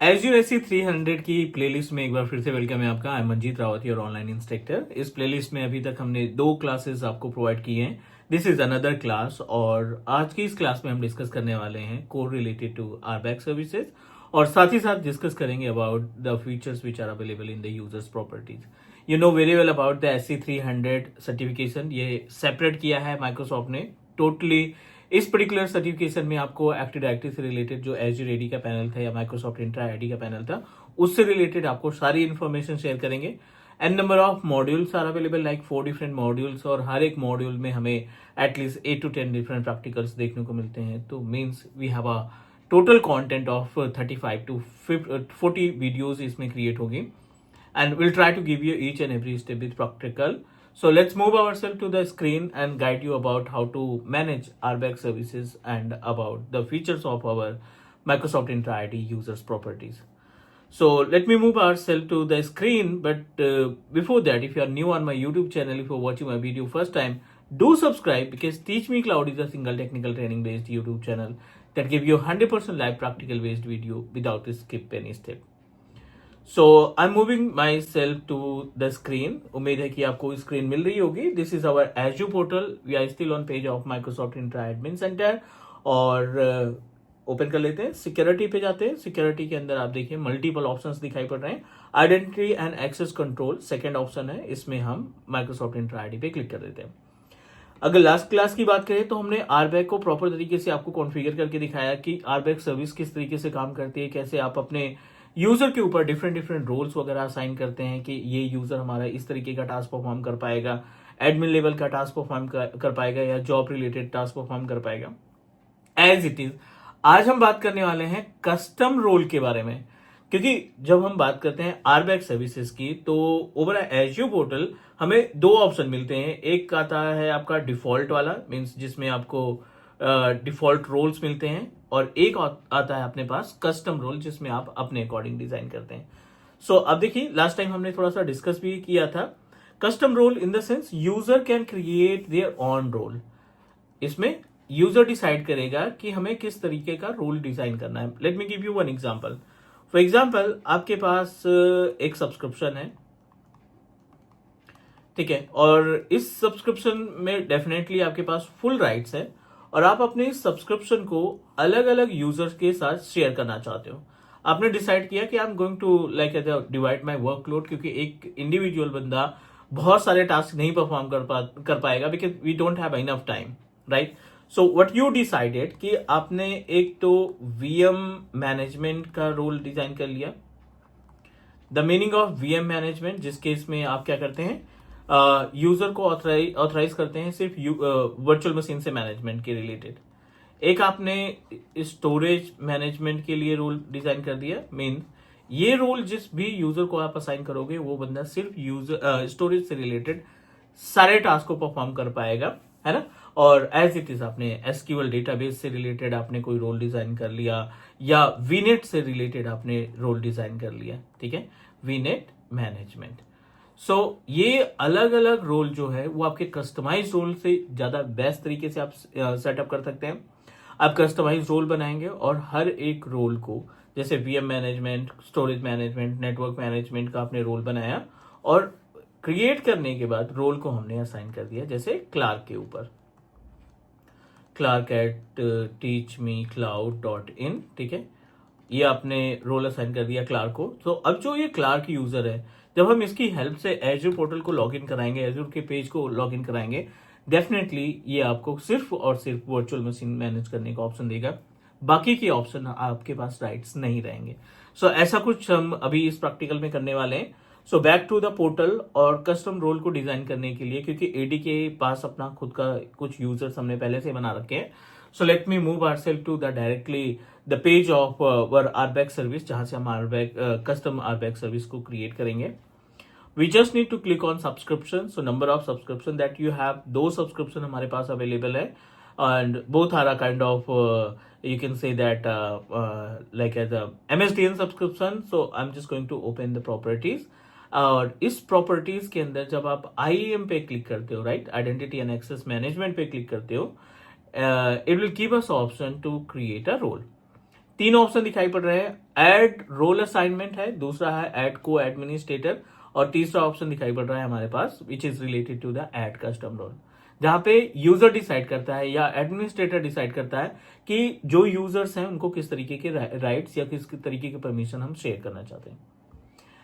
Azure AC 300 की playlist में एक बार फिर से वेलकम है आपका। आई एम मंजीत रावत और ऑनलाइन इंस्ट्रक्टर। इस प्लेलिस्ट में अभी तक हमने 2 क्लासेस आपको प्रोवाइड किए हैं। दिस इज अनदर क्लास और आज की इस क्लास में हम डिस्कस करने वाले हैं core related to RBAC services और साथ ही साथ डिस्कस करेंगे about the features which are available in the users properties. You know very well about the SC300 certification. ये सेपरेट किया है माइक्रोसॉफ्ट ने टोटली। इस पर्टिकुलर सर्टिफिकेशन में आपको एक्टिव डायरेक्टरी से रिलेटेड जो एज्यूर एडी का पैनल था या माइक्रोसॉफ्ट इंट्रा आईडी का पैनल था उससे रिलेटेड आपको सारी इन्फॉर्मेशन शेयर करेंगे। And number of modules are available like 4 different modules और हर एक मॉड्यूल में हमें एटलीस्ट 8 to 10 डिफरेंट प्रैक्टिकल्स देखने को मिलते हैं। तो means we have a total content of 35 to 40 videos इसमें क्रिएट होगी and we'll try to give you each and every step with practical. So let's move ourselves to the screen and guide you about how to manage RBAC services and about the features of our Microsoft Entra ID users properties. So let me move ourselves to the screen, but before that, if you are new on my YouTube channel, if you're watching my video first time, do subscribe because Teach Me Cloud is a single technical training based YouTube channel that give you 100% live practical based video without skip any step. So I am moving myself to the screen. उम्मीद है कि आपको screen मिल रही होगी। This is our Azure portal. We are still on page of Microsoft Entra admin centre और open कर लेते हैं। सिक्योरिटी पे जाते हैं। सिक्योरिटी के अंदर आप देखिए मल्टीपल ऑप्शंस दिखाई पड़ रहे हैं। Identity and access control second option है, इसमें हम माइक्रोसॉफ्ट इंट्रा आईडी पे क्लिक कर देते हैं। अगर लास्ट क्लास की बात करें तो हमने RBAC को प्रॉपर तरीके से आपको कॉन्फ़िगर करके दिखाया कि RBAC सर्विस किस तरीके से काम करती है, कैसे आप अपने यूजर के ऊपर डिफरेंट रोल्स वगैरह असाइन करते हैं कि ये यूजर हमारा इस तरीके का टास्क परफॉर्म कर पाएगा, एडमिन लेवल का टास्क परफॉर्म कर पाएगा या जॉब रिलेटेड टास्क परफॉर्म कर पाएगा। एज इट इज आज हम बात करने वाले हैं कस्टम रोल के बारे में, क्योंकि जब हम बात करते हैं RBAC सर्विसेज की तो ओवर एज्यूर पोर्टल हमें 2 ऑप्शन मिलते हैं। एक आता है आपका डिफॉल्ट वाला, मीन्स जिसमें आपको डिफॉल्ट रोल्स मिलते हैं, और एक आता है अपने पास कस्टम रोल जिसमें आप अपने अकॉर्डिंग डिजाइन करते हैं। सो अब देखिए लास्ट टाइम हमने थोड़ा सा डिस्कस भी किया था। Custom role in the sense user can create their own role. इसमें यूजर डिसाइड करेगा कि हमें किस तरीके का रोल डिजाइन करना है। Let me give you one example. For example आपके पास एक सब्सक्रिप्शन है, ठीक है, और इस सब्सक्रिप्शन में डेफिनेटली आपके पास फुल राइट्स है और आप अपने इस सब्सक्रिप्शन को अलग अलग यूजर्स के साथ शेयर करना चाहते हो। आपने डिसाइड किया कि I am going to like divide my workload, क्योंकि एक इंडिविजुअल बंदा बहुत सारे टास्क नहीं परफॉर्म कर पाएगा because we don't have enough time, right. So what you decided कि आपने एक तो VM मैनेजमेंट का रोल डिजाइन कर लिया। The meaning of VM management, जिस केस में आप क्या करते हैं, यूजर को ऑथराइज करते हैं सिर्फ वर्चुअल मशीन से मैनेजमेंट के रिलेटेड। एक आपने स्टोरेज मैनेजमेंट के लिए रोल डिजाइन कर दिया। मीन ये रोल जिस भी यूजर को आप असाइन करोगे वो बंदा सिर्फ यूजर स्टोरेज से रिलेटेड सारे टास्क को परफॉर्म कर पाएगा, है ना। और एज इट इज आपने SQL डेटाबेस से रिलेटेड आपने कोई रोल डिजाइन कर लिया या VNet से रिलेटेड आपने रोल डिजाइन कर लिया, ठीक है, VNet मैनेजमेंट। सो ये अलग अलग रोल जो है वो आपके कस्टमाइज रोल से ज्यादा बेस्ट तरीके से आप सेटअप कर सकते हैं। आप कस्टमाइज रोल बनाएंगे और हर एक रोल को, जैसे VM management, storage management, network management का आपने रोल बनाया और क्रिएट करने के बाद रोल को हमने असाइन कर दिया, जैसे क्लार्क के ऊपर, clark@teachmecloud.in, ठीक है, ये आपने रोल असाइन कर दिया क्लार्क को। तो अब जो ये क्लार्क यूजर है, जब हम इसकी हेल्प से एज्यूर पोर्टल को लॉगिन कराएंगे, एज्यूर के पेज को लॉगिन कराएंगे, डेफिनेटली ये आपको सिर्फ और सिर्फ वर्चुअल मशीन मैनेज करने का ऑप्शन देगा। बाकी के ऑप्शन आपके पास राइट्स नहीं रहेंगे। सो ऐसा कुछ हम अभी इस प्रैक्टिकल में करने वाले हैं। So back to the portal और कस्टम रोल को डिजाइन करने के लिए, क्योंकि एडी के पास अपना खुद का कुछ यूजर्स हमने पहले से बना रखे हैं। So let me move ourselves to the directly the page of our RBAC service, जहां से हम कस्टम RBAC सर्विस को क्रिएट करेंगे। We just need to click on subscription. So number of subscription that you have, 2 subscription हमारे पास available है and both are a kind of you can say that like as a MSDN subscription. So I'm just going to open the properties. और इस properties के अंदर जब आप IAM पे click करते हो, right, identity and access management पे क्लिक करते हो, it will give us option to create a role. 3 option दिखाई पड़ रहे हैं। ऐड रोल असाइनमेंट है, दूसरा है ऐड को एडमिनिस्ट्रेटर, और तीसरा ऑप्शन दिखाई पड़ रहा है हमारे पास which is related to the add custom role, जहां पे यूजर डिसाइड करता है या एडमिनिस्ट्रेटर डिसाइड करता है कि जो यूजर्स हैं उनको किस तरीके के राइट्स या किस तरीके के परमिशन हम शेयर करना चाहते हैं।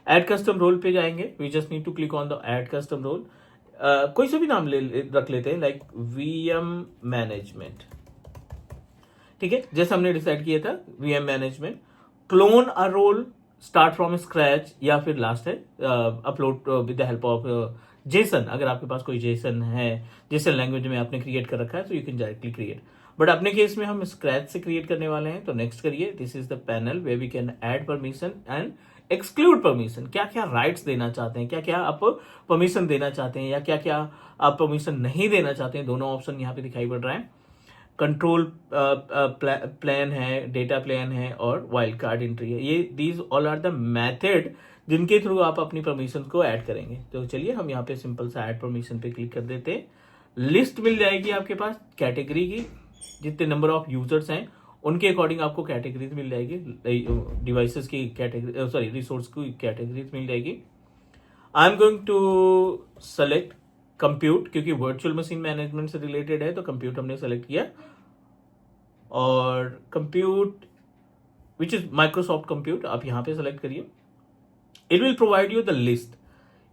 ऐड कस्टम रोल पे जाएंगे, we just need to click on the add custom role. कोई सा भी नाम रख लेते हैं, लाइक वीएम मैनेजमेंट, ठीक है, जैसे हमने डिसाइड किया था VM management. Clone a role, start from scratch, या फिर लास्ट है upload with the help of JSON. अगर आपके पास कोई जेसन है, जेसन लैंग्वेज में आपने क्रिएट कर रखा है, तो you can directly create, but अपने केस में हम स्क्रैच से क्रिएट करने वाले हैं। तो नेक्स्ट करिए, this is the panel way we can add permission and exclude permission. क्या क्या राइट्स देना चाहते हैं, क्या क्या आप परमिशन देना चाहते हैं, या क्या क्या आप परमिशन नहीं देना चाहते हैं, दोनों ऑप्शन यहाँ पे दिखाई पड़ रहा है। कंट्रोल प्लान है, डेटा प्लान है, और वाइल्ड कार्ड एंट्री है। ये these all are the method जिनके थ्रू आप अपनी परमिशन को ऐड करेंगे। तो चलिए हम यहाँ पे सिंपल सा ऐड परमिशन पे क्लिक कर देते हैं। लिस्ट मिल जाएगी आपके पास कैटेगरी की, जितने नंबर ऑफ यूजर्स हैं उनके अकॉर्डिंग आपको कैटेगरीज मिल जाएगी, डिवाइसेस की कैटेगरी, सॉरी रिसोर्स की कैटेगरीज मिल जाएगी। I am going to select compute, क्योंकि वर्चुअल मशीन मैनेजमेंट से रिलेटेड है, तो कंप्यूट हमने सेलेक्ट किया, और compute which is Microsoft compute आप यहां पे सेलेक्ट करिए। It will provide you the list,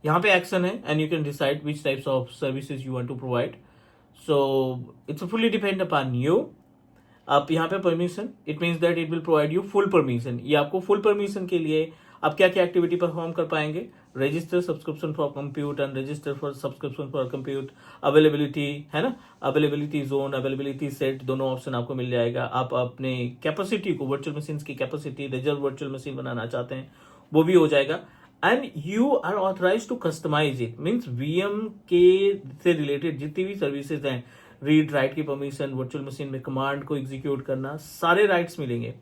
यहाँ पे एक्शन है, and you can decide which types of services you want to provide. So it's fully depend upon you. आप यहाँ पे permission, it means that it will provide you full permission. ये आपको full permission के लिए आप क्या क्या एक्टिविटी परफॉर्म कर पाएंगे, register subscription for compute and register for subscription for compute, availability है ना, अवेलेबिलिटी जोन, अवेलेबिलिटी सेट, दोनों ऑप्शन आपको मिल जाएगा। आप अपने कैपेसिटी को, वर्चुअल मशीन की कैपेसिटी, रिजर्व वर्चुअल मशीन बनाना चाहते हैं वो भी हो जाएगा। And you are authorize to customize it, means VM के से रिलेटेड जितनी भी सर्विसेज हैं, रीड राइट की परमिशन, वर्चुअल मशीन में कमांड को एग्जीक्यूट करना, सारे राइट्स मिलेंगे।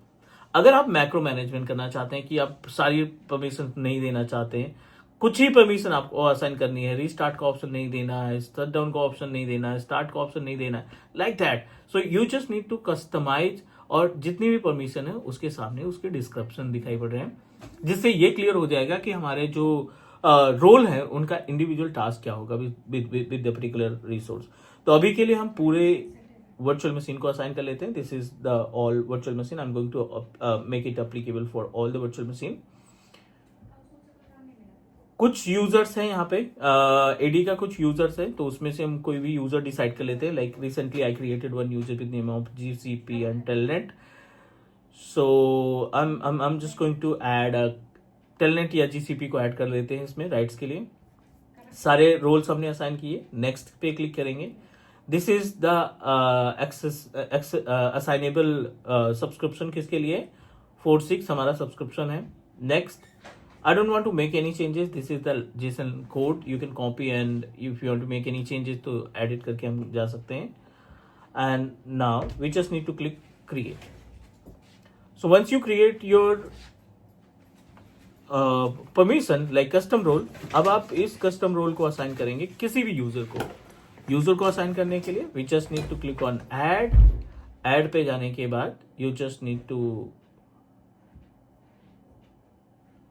अगर आप मैक्रो मैनेजमेंट करना चाहते हैं कि आप सारी परमिशन नहीं देना चाहते हैं, कुछ ही परमिशन आपको असाइन करनी है, रीस्टार्ट का ऑप्शन नहीं देना है, शट डाउन का ऑप्शन नहीं देना है, स्टार्ट का ऑप्शन नहीं देना है, like that, so you just need to customize. और जितनी भी परमिशन है उसके सामने उसके डिस्क्रिप्शन दिखाई पड़ रहे हैं, जिससे ये क्लियर हो जाएगा कि हमारे जो रोल है उनका इंडिविजुअल टास्क क्या होगा विद द पर्टिकुलर रिसोर्स। तो अभी के लिए हम पूरे वर्चुअल मशीन को असाइन कर लेते हैं। This is the all virtual machine, I am going to make it applicable for all the virtual machine. कुछ यूजर्स हैं यहाँ पे, एडी का कुछ यूजर्स है, तो उसमें से हम कोई भी यूजर डिसाइड कर लेते हैं। Like recently I created one user with name of GCP and telnet, so I am just going to add telnet या जीसीपी को ऐड कर लेते हैं इसमें राइट्स के लिए। सारे रोल्स हमने असाइन किए, नेक्स्ट पे क्लिक करेंगे। This is the assignable subscription, किसके लिए, 4/6 हमारा सब्सक्रिप्शन है। Next, I don't want to make any changes. This is the JSON code. You can copy, and if you want to make any changes तो edit करके हम जा सकते हैं. And now we just need to click create. So once you create your permission like custom role, अब आप इस custom role को assign करेंगे किसी भी यूजर को। यूजर को assign करने के लिए we just need to click on add. add पे जाने के बाद you just need to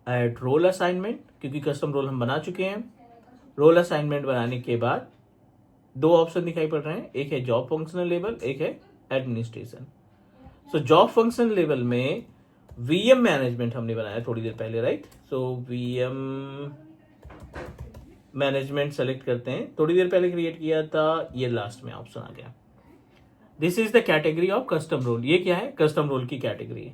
add role assignment, क्योंकि कस्टम रोल हम बना चुके हैं। रोल असाइनमेंट बनाने के बाद दो ऑप्शन दिखाई पड़ रहे हैं, एक है जॉब फंक्शनल लेवल, एक है administration. So job functional level में वीएम मैनेजमेंट हमने बनाया थोड़ी देर पहले, राइट। सो वीएम मैनेजमेंट सेलेक्ट करते हैं, थोड़ी देर पहले क्रिएट किया था, ये लास्ट में ऑप्शन आ गया। This is the category of custom role. ये क्या है, कस्टम रोल की कैटेगरी।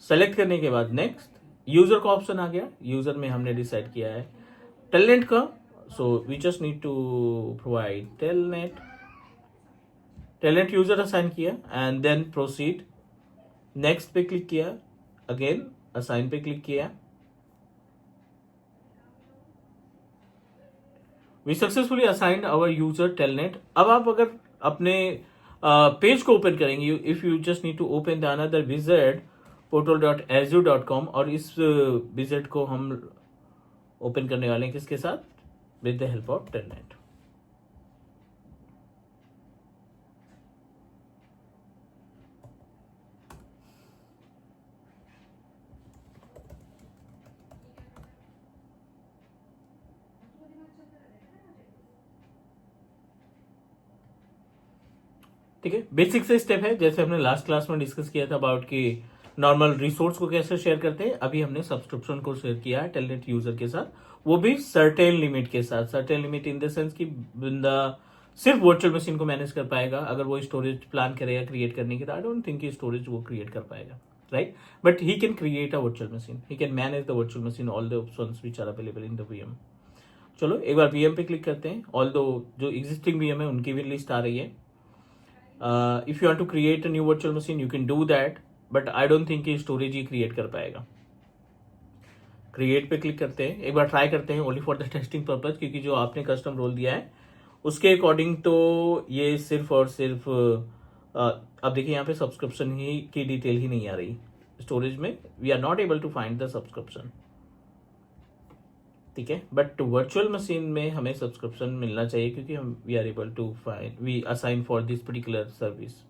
सेलेक्ट करने के बाद नेक्स्ट, यूजर का ऑप्शन आ गया। यूजर में हमने डिसाइड किया है टेलनेट का, so we just need to provide telnet. Telnet user assign किया एंड देन प्रोसीड। नेक्स्ट पे क्लिक किया, अगेन असाइन पे क्लिक किया। We successfully assigned our user telnet. अब आप अगर अपने पेज को ओपन करेंगे, if you just need to open the another visit portal.azure.com, और इस विजिट को हम ओपन करने वाले हैं किसके साथ, with the help of telnet. ठीक है, बेसिक से स्टेप है, जैसे हमने लास्ट क्लास में डिस्कस किया था अबाउट कि नॉर्मल रिसोर्स को कैसे शेयर करते हैं, अभी हमने सब्सक्रिप्शन को शेयर किया है टेलनेट यूजर के साथ, वो भी सर्टेन लिमिट के साथ। Certain limit in the sense कि बंदा सिर्फ वर्चुअल मशीन को मैनेज कर पाएगा। अगर वो स्टोरेज प्लान करेगा क्रिएट करने की, तो आई डोंट थिंक स्टोरेज वो क्रिएट कर पाएगा, right? But he can create a virtual machine, he can manage the virtual machine, all the options which are available in the VM. चलो एक बार VM पे क्लिक करते हैं। ऑल दो जो एग्जिस्टिंग वीएम है उनकी भी लिस्ट आ रही है। If you want to create a new virtual machine you can do that, but I don't think कि स्टोरेज ही क्रिएट कर पाएगा। क्रिएट पे क्लिक करते हैं, एक बार ट्राई करते हैं only for the testing purpose, क्योंकि जो आपने कस्टम रोल दिया है उसके अकॉर्डिंग तो ये सिर्फ और सिर्फ अब देखिए यहाँ पे सब्सक्रिप्शन ही की डिटेल ही नहीं आ रही स्टोरेज में। We are not able to find the subscription, ठीक है। बट वर्चुअल मशीन में हमें सब्सक्रिप्शन मिलना चाहिए, क्योंकि हम we are able to find, we assign for this particular service.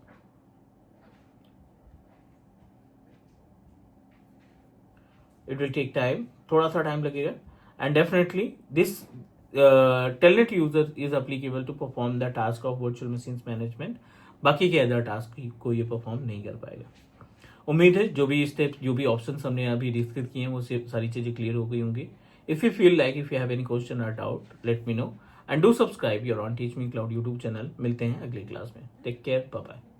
It will take time, थोड़ा सा टाइम लगेगा, and definitely this telnet user is applicable to perform the task of virtual machine management. बाकी के other task को ये perform नहीं कर पाएगा। उम्मीद है जो भी स्टेप, जो भी ऑप्शन हमने अभी डिस्कस किए हैं, वो सारी चीजें क्लियर हो गई होंगी। If you feel like, if you have any question और doubt, let me know and do subscribe your on Teach Me Cloud YouTube channel. मिलते हैं अगली क्लास में, टेक केयर, बाय बाय।